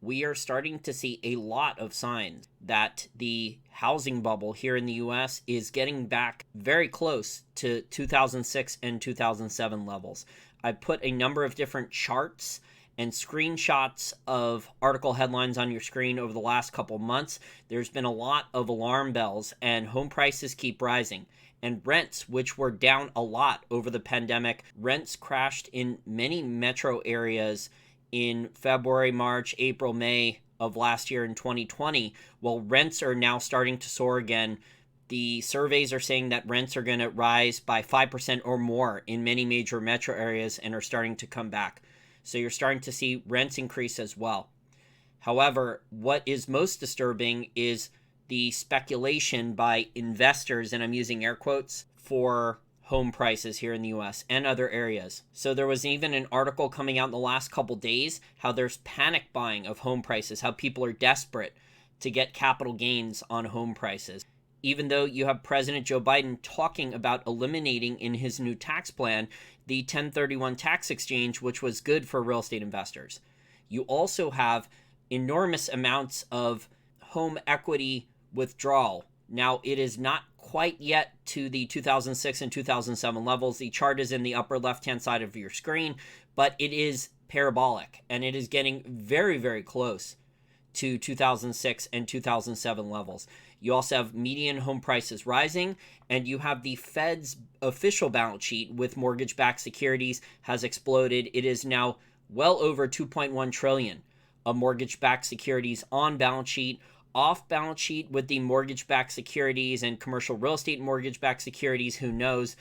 we are starting to see a lot of signs that the housing bubble here in the US is getting back very close to 2006 and 2007 levels. I put a number of different charts and screenshots of article headlines on your screen over the last couple months. There's been a lot of alarm bells, and home prices keep rising. And rents, which were down a lot over the pandemic, rents crashed in many metro areas in February, March, April, May of last year in 2020. Well, rents are now starting to soar again. The surveys are saying that rents are going to rise by 5% or more in many major metro areas and are starting to come back. So you're starting to see rents increase as well. However, what is most disturbing is the speculation by investors, and I'm using air quotes, for home prices here in the US and other areas. So there was even an article coming out in the last couple days how there's panic buying of home prices, how people are desperate to get capital gains on home prices. Even though you have President Joe Biden talking about eliminating in his new tax plan the 1031 tax exchange, which was good for real estate investors. You also have enormous amounts of home equity withdrawal. Now, it is not quite yet to the 2006 and 2007 levels. The chart is in the upper left-hand side of your screen, but it is parabolic, and it is getting very, very close to 2006 and 2007 levels. You also have median home prices rising, and you have the Fed's official balance sheet with mortgage-backed securities has exploded. It is now well over 2.1 trillion of mortgage-backed securities on balance sheet, off balance sheet with the mortgage-backed securities and commercial real estate mortgage-backed securities. Who knows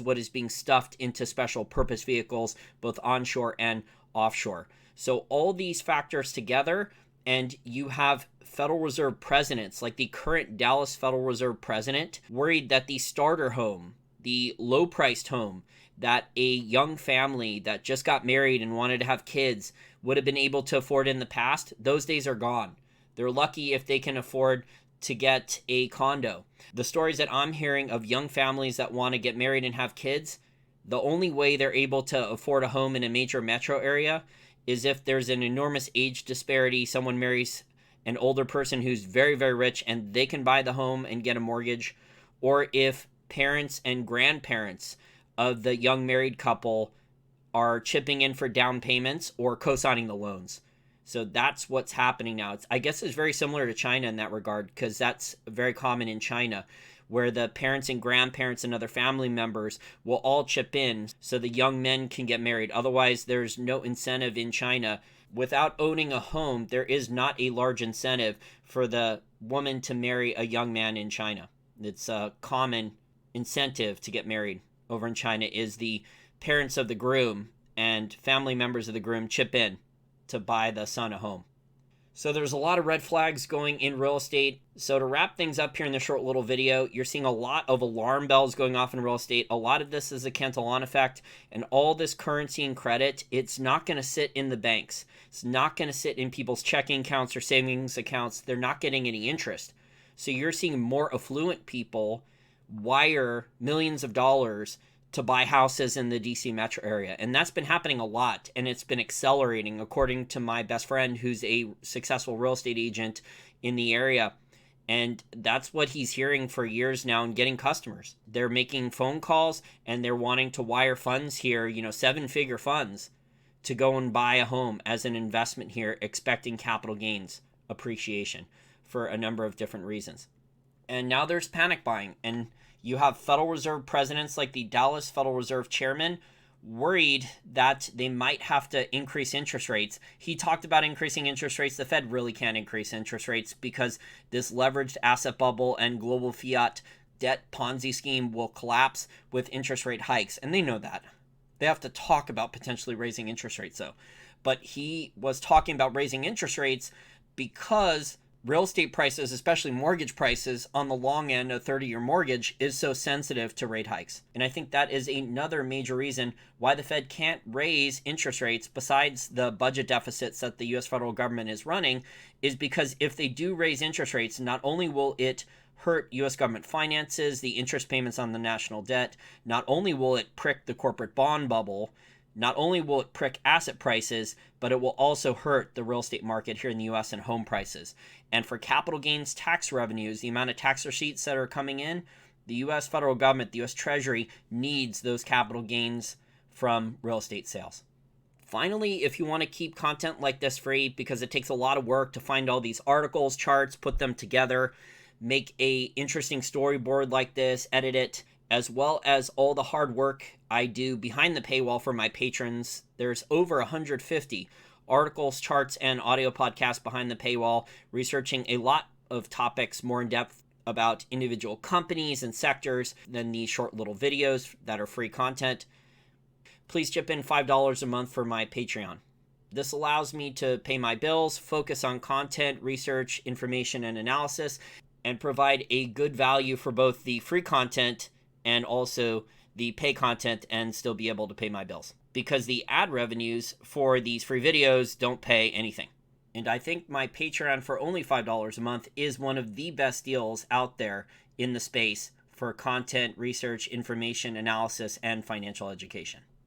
what is being stuffed into special purpose vehicles, both onshore and offshore. So all these factors together, and you have Federal Reserve presidents like the current Dallas Federal Reserve president worried that the starter home, the low-priced home that a young family that just got married and wanted to have kids would have been able to afford in the past, those days are gone. They're lucky if they can afford to get a condo. The stories that I'm hearing of young families that want to get married and have kids, the only way they're able to afford a home in a major metro area is if there's an enormous age disparity. Someone marries an older person who's very, very rich and they can buy the home and get a mortgage, or if parents and grandparents of the young married couple are chipping in for down payments or co-signing the loans. So that's what's happening now. I guess it's very similar to China in that regard, because that's very common in China, where the parents and grandparents and other family members will all chip in so the young men can get married. Otherwise, there's no incentive in China. Without owning a home, there is not a large incentive for the woman to marry a young man in China. It's a common incentive to get married over in China is the parents of the groom and family members of the groom chip in to buy the son a home. So there's a lot of red flags going in real estate. So to wrap things up here in this short little video, you're seeing a lot of alarm bells going off in real estate. A lot of this is a Cantillon effect, and all this currency and credit, it's not going to sit in the banks. It's not going to sit in people's checking accounts or savings accounts. They're not getting any interest. So you're seeing more affluent people wire millions of dollars to buy houses in the DC metro area. And that's been happening a lot, and it's been accelerating, according to my best friend who's a successful real estate agent in the area. And that's what he's hearing for years now and getting customers. They're making phone calls and they're wanting to wire funds here, 7-figure funds, to go and buy a home as an investment here, expecting capital gains appreciation for a number of different reasons. And now there's panic buying, and you have Federal Reserve presidents like the Dallas Federal Reserve chairman worried that they might have to increase interest rates. He talked about increasing interest rates. The Fed really can't increase interest rates because this leveraged asset bubble and global fiat debt Ponzi scheme will collapse with interest rate hikes. And they know that. They have to talk about potentially raising interest rates, though. But he was talking about raising interest rates because real estate prices, especially mortgage prices on the long end, a 30-year mortgage, is so sensitive to rate hikes. And I think that is another major reason why the Fed can't raise interest rates, besides the budget deficits that the U.S. federal government is running, is because if they do raise interest rates, not only will it hurt U.S. government finances, the interest payments on the national debt, not only will it prick the corporate bond bubble, Not only will it prick asset prices, but it will also hurt the real estate market here in the US and home prices. And for capital gains tax revenues, the amount of tax receipts that are coming in, the US federal government, the US Treasury needs those capital gains from real estate sales. Finally, if you want to keep content like this free, because it takes a lot of work to find all these articles, charts, put them together, make a interesting storyboard like this, edit it, as well as all the hard work I do behind the paywall for my patrons. There's over 150 articles, charts, and audio podcasts behind the paywall, researching a lot of topics more in depth about individual companies and sectors than these short little videos that are free content. Please chip in $5 a month for my Patreon. This allows me to pay my bills, focus on content, research, information, and analysis, and provide a good value for both the free content and also the pay content, and still be able to pay my bills. Because the ad revenues for these free videos don't pay anything. And I think my Patreon for only $5 a month is one of the best deals out there in the space for content, research, information, analysis, and financial education.